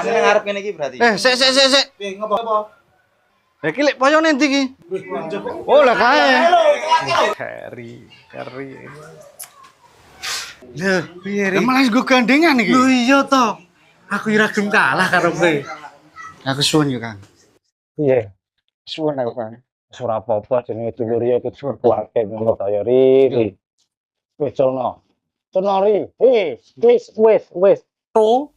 Ini ngarep ngene iki berarti. Sik. Piye ngopo? Lah iki lek poyone ndi iki? Oh, lah kae. Keri. Lah, piye iki? Malah nggo gandengan iki. Lho iya to. Aku ora gelem kalah karo kowe. Aku suwun yo, Kang. Piye? Suwun aku, Kang. Ora apa-apa jenenge dulur ya kudu kuwate ngono ta ya Ri. Wis culno. Culno Ri. Wis. Tuh.